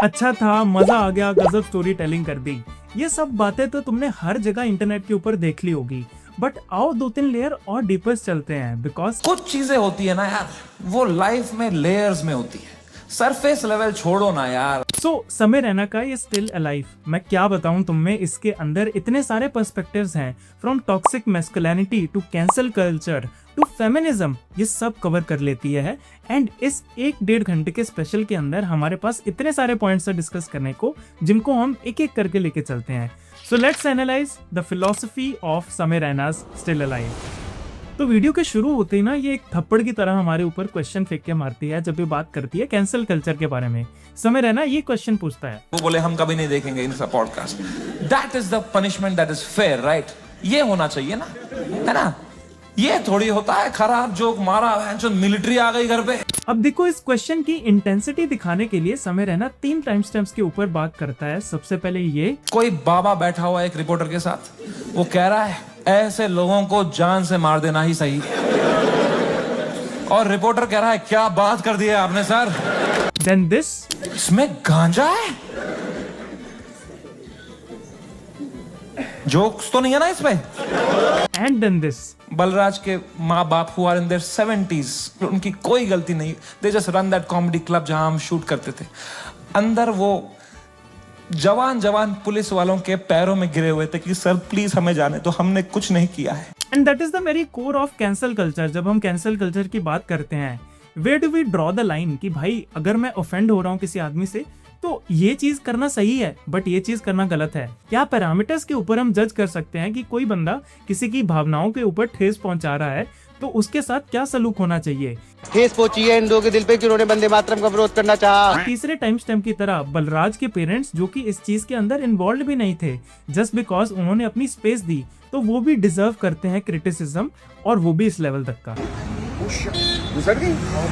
अच्छा था, मजा आ गया, गजब स्टोरी टेलिंग कर दी। ये सब बातें तो तुमने हर जगह इंटरनेट के ऊपर देख ली होगी, बट आओ 2-3 लेयर और डीपर चलते हैं, बिकॉज कुछ चीजें होती है ना यार, वो लाइफ में लेयर्स में होती है, सरफेस लेवल छोड़ो ना यार। समय रैना का ये स्टिल अलाइव, मैं क्या बताऊं तुम्हें, इसके अंदर इतने सारे पर्सपेक्टिव्स हैं, from toxic masculinity to cancel culture to feminism, ये सब कवर कर लेती है। एंड इस 1-1.5 घंटे के स्पेशल के अंदर हमारे पास इतने सारे पॉइंट्स है डिस्कस करने को, जिनको हम एक एक करके लेके चलते हैं। So let's analyse the philosophy of समय रैनाज स्टिल अलाइव। तो वीडियो के शुरू होते ही ना ये एक थप्पड़ की तरह हमारे ऊपर क्वेश्चन फेंक के मारती है जब ये बात करती है कैंसल कल्चर के बारे में। समय रैना ये क्वेश्चन पूछता है, वो बोले हम कभी नहीं देखेंगे इनका podcast, that is the punishment that is fair, right? ये होना चाहिए ना, है ना? ये थोड़ी होता है खराब जोक मारा जो मिलिट्री आ गई घर पे। अब देखो, इस क्वेश्चन की इंटेंसिटी दिखाने के लिए समय रैना 3 टाइम स्टैम्प्स के ऊपर बात करता है। सबसे पहले ये, कोई बाबा बैठा हुआ है एक रिपोर्टर के साथ, वो कह रहा है ऐसे लोगों को जान से मार देना ही सही, और रिपोर्टर कह रहा है क्या बात कर दी है आपने सर। देन दिस, इसमें गांजा है, जोक्स तो नहीं है ना इसमें। एंड देन दिस, बलराज के माँ बाप who are in their 70s, उनकी कोई गलती नहीं, they just run that comedy club जहां हम शूट करते थे। अंदर वो जवान पुलिस वालों के पैरों में गिरे हुए थे कि सर प्लीज हमें जाने तो, हमने कुछ नहीं किया है। And that is the very core of cancel culture. जब हम कैंसल कल्चर की बात करते हैं, where do we draw the line, कि भाई अगर मैं ऑफेंड हो रहा हूँ किसी आदमी से तो ये चीज करना सही है बट ये चीज करना गलत है। क्या पैरामीटर्स के ऊपर हम जज कर सकते हैं कि कोई बंदा किसी की भावनाओं के ऊपर ठेस पहुंचा रहा है तो उसके साथ क्या सलूक होना चाहिए? ठेस पहुंची है इन दो के दिल पे कि उन्होंने वंदे मातरम का विरोध करना चाहा। तीसरे टाइम स्टैम्प की तरह बलराज के पेरेंट्स, जो कि इस चीज के अंदर इन्वॉल्व भी नहीं थे, जस्ट बिकॉज उन्होंने अपनी स्पेस दी, तो वो भी डिजर्व करते हैं क्रिटिसिज्म, और वो भी इस लेवल तक का।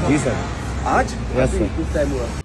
जी सर, आज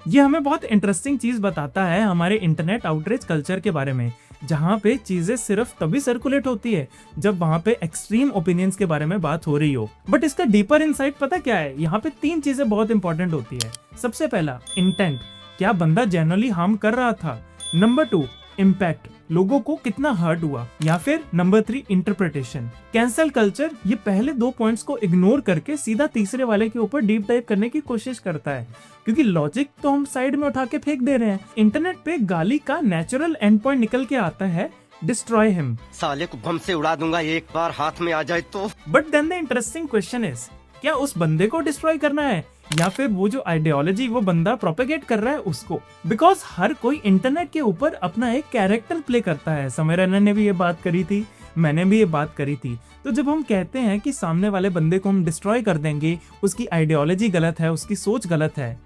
ये हमें बहुत इंटरेस्टिंग चीज बताता है हमारे इंटरनेट आउटरीच कल्चर के बारे में, जहाँ पे चीजें सिर्फ तभी सर्कुलेट होती है जब वहाँ पे एक्सट्रीम ओपिनियंस के बारे में बात हो रही हो। बट इसका डीपर इनसाइट पता क्या है? यहाँ पे 3 चीजें बहुत इंपॉर्टेंट होती है। सबसे पहला, इंटेंट, क्या बंदा जेन्युइनली हार्म कर रहा था। नंबर 2, इम्पैक्ट, लोगों को कितना हर्ट हुआ। या फिर नंबर 3, इंटरप्रिटेशन। कैंसल कल्चर ये पहले 2 पॉइंट्स को इग्नोर करके सीधा तीसरे वाले के ऊपर डीप डाइव करने की कोशिश करता है, क्योंकि लॉजिक तो हम साइड में उठा के फेंक दे रहे हैं। इंटरनेट पे गाली का नेचुरल एंड पॉइंट निकल के आता है, डिस्ट्रॉय हिम, साले को बम से उड़ा दूंगा एक बार हाथ में आ जाए तो। But then the interesting question is, क्या उस बंदे को डिस्ट्रॉय करना है या फिर वो जो आइडियोलॉजी वो बंदा प्रोपेगेट कर रहा है उसको? बिकॉज हर कोई इंटरनेट के ऊपर अपना एक कैरेक्टर प्ले करता है। समय रैना ने भी ये बात करी थी, मैंने भी ये बात करी थी। तो जब हम कहते हैं कि सामने वाले बंदे को हम डिस्ट्रॉय कर देंगे, उसकी आइडियोलॉजी गलत है, उसकी सोच गलत है,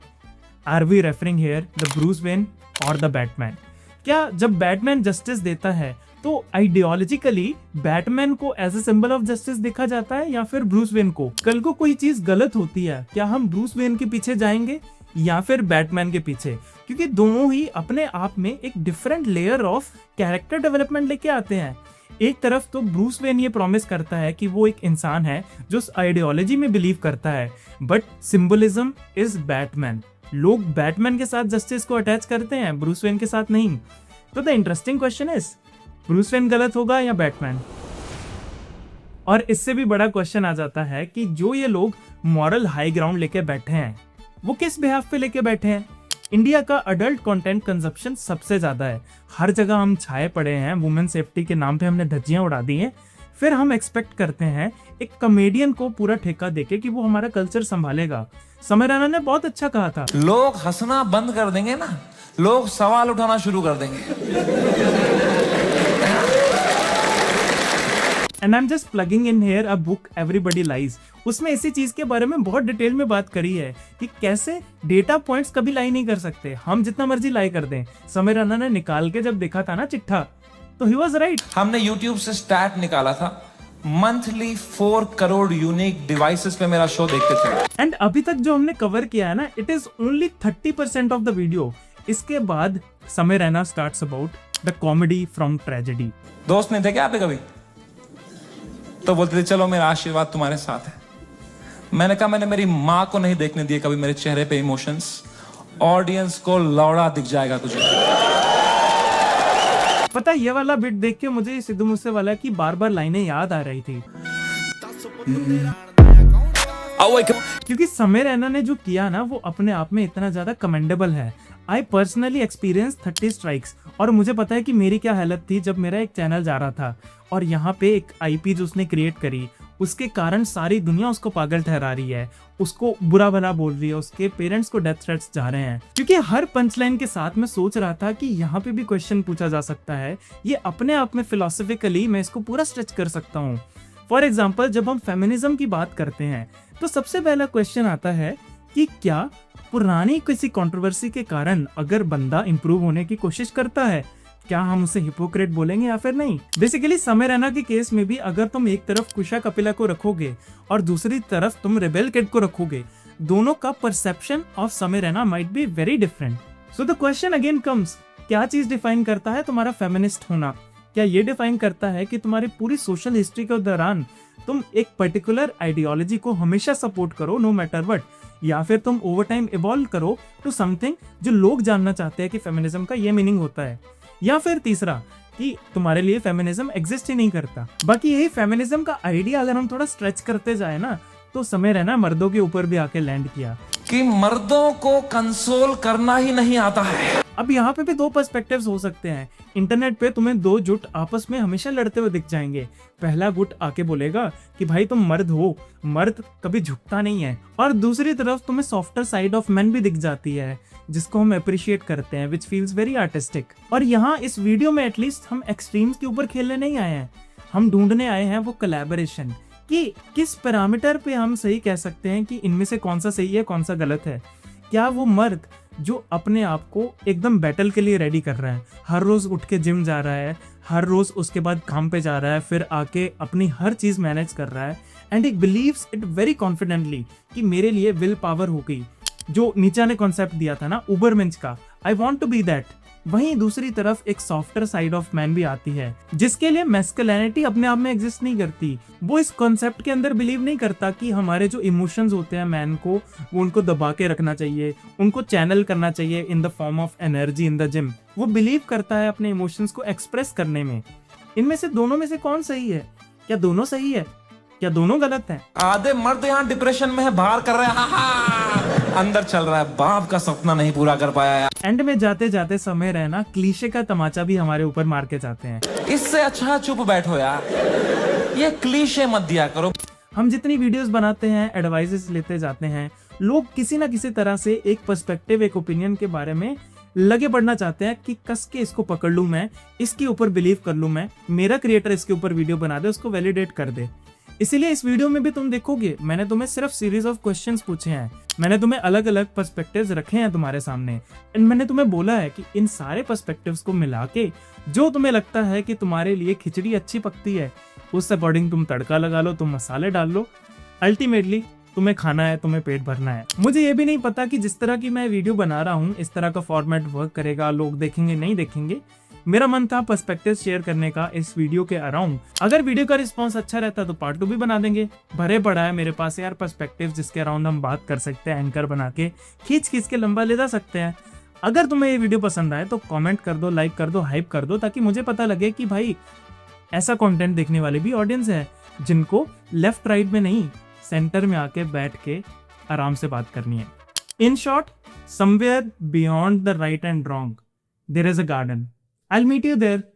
are we referring here the Bruce Wayne और द बैटमैन? क्या जब बैटमैन जस्टिस देता है तो आइडियोलॉजिकली बैटमैन को as a symbol of justice देखा जाता है या फिर ब्रूस वेन को? कल को कोई चीज गलत होती है, क्या हम ब्रूस वेन के पीछे जाएंगे या फिर बैटमैन के पीछे? क्योंकि दोनों ही अपने आप में एक different layer of character development लेके आते हैं। एक तरफ तो ब्रूस वेन ये प्रॉमिस करता है कि वो एक इंसान है जो उस आइडियोलॉजी में बिलीव करता है, बट सिंबलिज्म इज बैटमैन। लोग बैटमैन के साथ जस्टिस को अटैच करते हैं, ब्रूस वेन के साथ नहीं। तो the interesting question is, Bruce Wayne गलत होगा या बैटमैन? और इससे भी बड़ा क्वेश्चन आ जाता है कि जो ये लोग मॉरल हाई ग्राउंड लेके बैठे हैं, वो किस बिहाफ पे लेके बैठे हैं? इंडिया का अडल्ट कंटेंट कंजप्शन सबसे ज्यादा है, हर जगह हम छाए पड़े हैं, वुमेन सेफ्टी के नाम पे हमने धज्जियां उड़ा दी हैं, फिर हम एक्सपेक्ट करते हैं एक कॉमेडियन को पूरा ठेका देके कि वो हमारा कल्चर संभालेगा। समय रैना ने बहुत अच्छा कहा था, लोग हंसना बंद कर देंगे ना, लोग सवाल उठाना शुरू कर देंगे। And I am just plugging in here a book everybody lies. उसमें इसी चीज के बारे में बहुत डिटेल में बात करी है कि कैसे डेटा पॉइंट्स कभी लाई नहीं कर सकते, हम जितना मर्जी लाई कर दें। समय रैना ने निकाल के जब देखा था ना चिट्ठा, तो ही वाज राइट। हमने YouTube से स्टैट निकाला था, मंथली 4 करोड़ यूनिक डिवाइसेस पे मेरा शो देखते थे। एंड अभी तक जो हमने कवर किया है ना, it is only 30% of the video. इसके बाद समय Raina starts about the comedy from tragedy. दोस्त नहीं थे क्या आप कभी? तो बोलते थे चलो मेरा आशीर्वाद तुम्हारे साथ है। मैंने कहा मैंने मेरी माँ को नहीं देखने दिए कभी मेरे चेहरे पे इमोशंस, ऑडियंस को लौड़ा दिख जाएगा कुछ। पता है, ये वाला बिट देख के मुझे सिद्धू मूसेवाला की बार बार लाइनें याद आ रही थी, क्योंकि समय रैना ने जो किया ना वो अपने आप में इतना ज्यादा कमेंडेबल है। आई पर्सनली एक्सपीरियंस 30 स्ट्राइक्स, और मुझे पता है कि मेरी क्या हालत थी जब मेरा एक चैनल जा रहा था और यहाँ पे एक आईपी जो उसने क्रिएट करी, उसके कारण सारी दुनिया उसको पागल ठहरा रही है, उसको बुरा भला बोल रही है, उसके पेरेंट्स को डेथ थ्रेट्स जा रहे हैं। क्योंकि हर पंचलाइन के साथ मैं सोच रहा था कि यहाँ पे भी क्वेश्चन पूछा जा सकता है, ये अपने आप में फिलोसफिकली मैं इसको पूरा स्ट्रेच कर सकता हूँ। फॉर एग्जाम्पल, जब हम फेमिनिज्म की बात करते हैं तो सबसे पहला क्वेश्चन आता है कि क्या पुरानी किसी कंट्रोवर्सी के कारण अगर बंदा इंप्रूव होने की कोशिश करता है, क्या हम उसे हिपोक्रेट बोलेंगे या फिर नहीं। बेसिकली समय रैना के केस में भी अगर तुम एक तरफ कुशा कपिला को रखोगे और दूसरी तरफ तुम रेबेल किड को रखोगे, दोनों का परसेप्शन ऑफ समय Raina might be very different. So the question again comes, क्या चीज डिफाइन करता है तुम्हारा फेमिनिस्ट होना? क्या ये डिफाइन करता है कि तुम्हारी पूरी सोशल हिस्ट्री के दौरान तुम एक पर्टिकुलर आइडियोलॉजी को हमेशा सपोर्ट करो नो मैटर व्हाट, या फिर तुम ओवर टाइम इवॉल्व करो टू समथिंग जो लोग जानना चाहते हैं कि फेमिनिज्म का ये मीनिंग होता है, या फिर तीसरा कि तुम्हारे लिए फेमिनिज्म एग्जिस्ट ही नहीं करता। बाकी यही फेमिनिज्म का आइडिया अगर हम थोड़ा स्ट्रेच करते जाए ना, तो समय रैना मर्दों के ऊपर भी आके लैंड किया कि मर्दों को कंसोल करना ही नहीं आता है। अब यहाँ पे भी दो पर्सपेक्टिव्स हो सकते हैं। इंटरनेट पे तुम्हें दो जुट आपस में हमेशा लड़ते हुए दिख जाएंगे। पहला गुट आके बोलेगा कि भाई तुम मर्द हो, मर्द कभी झुकता नहीं है, और दूसरी तरफ तुम्हें सॉफ्टर साइड ऑफ मैन भी दिख जाती है जिसको हम अप्रिशिएट करते हैं, विच फील्स वेरी आर्टिस्टिक। और यहाँ इस वीडियो में एटलीस्ट हम एक्सट्रीम्स के ऊपर खेलने नहीं आए हैं, हम ढूंढने आए हैं वो कोलैबोरेशन कि किस पैरामीटर पे हम सही कह सकते हैं कि इनमें से कौन सा सही है कौन सा गलत है। क्या वो मर्द जो अपने आप को एकदम बैटल के लिए रेडी कर रहा है, हर रोज उठ के जिम जा रहा है, हर रोज उसके बाद काम पे जा रहा है, फिर आके अपनी हर चीज मैनेज कर रहा है, and he believes it very confidently कि मेरे लिए विल पावर हो गई, जो नीचा ने कॉन्सेप्ट दिया था ना उबरमेंच का, I want to be that. वहीं दूसरी तरफ एक सॉफ्टर साइड ऑफ मैन भी आती है जिसके लिए मैस्कुलिनिटी अपने आप में एग्जिस्ट नहीं करती। वो इस कॉन्सेप्ट के अंदर बिलीव नहीं करता कि हमारे जो इमोशंस होते हैं मैन को, वो उनको दबा के रखना चाहिए, उनको चैनल करना चाहिए in the form of energy in the gym. वो बिलीव करता है अपने इमोशंस को एक्सप्रेस करने में। इनमें से दोनों में से कौन सही है? क्या दोनों सही है? क्या दोनों गलत हैं? आधे मर्द यहाँ डिप्रेशन में है, बाहर कर रहे हैं, हा, अंदर चल रहा है बाप का सपना नहीं पूरा कर पाया यार। एंड में जाते जाते समय रहना क्लीशे का तमाचा भी हमारे ऊपर मार के जाते हैं। इससे अच्छा चुप बैठो यार, ये क्लीशे मत दिया करो। हम जितनी वीडियोस बनाते हैं, एडवाइसेस लेते जाते हैं, लोग किसी ना किसी तरह से एक पर्सपेक्टिव, एक ओपिनियन के बारे में लगे पड़ना चाहते हैं कि कस के इसको पकड़ लूं मैं, इसके ऊपर बिलीव कर लूं मैं, मेरा क्रिएटर इसके ऊपर वीडियो बना दे, उसको वैलिडेट कर दे। इसीलिए इस वीडियो में भी तुम देखोगे मैंने तुम्हें सिर्फ सीरीज ऑफ क्वेश्चंस पूछे हैं, मैंने तुम्हें अलग अलग पर्सपेक्टिव्स रखे हैं तुम्हारे सामने, एंड मैंने तुम्हें बोला है कि इन सारे पर्सपेक्टिव्स को मिला के जो तुम्हें लगता है कि तुम्हारे लिए खिचड़ी अच्छी पकती है, उस अकॉर्डिंग तुम तड़का लगा लो, तुम मसाले डाल लो। अल्टीमेटली तुम्हें खाना है, तुम्हें पेट भरना है। मुझे ये भी नहीं पता कि जिस तरह की मैं वीडियो बना रहा हूँ इस तरह का फॉर्मेट वर्क करेगा, लोग देखेंगे नहीं देखेंगे। मेरा मन था पर्सपेक्टिव शेयर करने का इस वीडियो के अराउंड। अगर वीडियो का रिस्पांस अच्छा रहता तो पार्ट 2 भी बना देंगे। भरे पड़ा है मेरे पास यार पर्सपेक्टिव जिसके अराउंड हम बात कर सकते हैं, एंकर बना के खींच के लंबा ले जा सकते हैं। अगर तुम्हें ये वीडियो पसंद आए तो कमेंट कर दो, लाइक कर दो, हाइप कर दो, ताकि मुझे पता लगे कि भाई ऐसा कंटेंट देखने वाली भी ऑडियंस है जिनको लेफ्ट राइट में नहीं, सेंटर में आके बैठ के आराम से बात करनी है। In short, somewhere beyond the right and wrong there is a garden. I'll meet you there.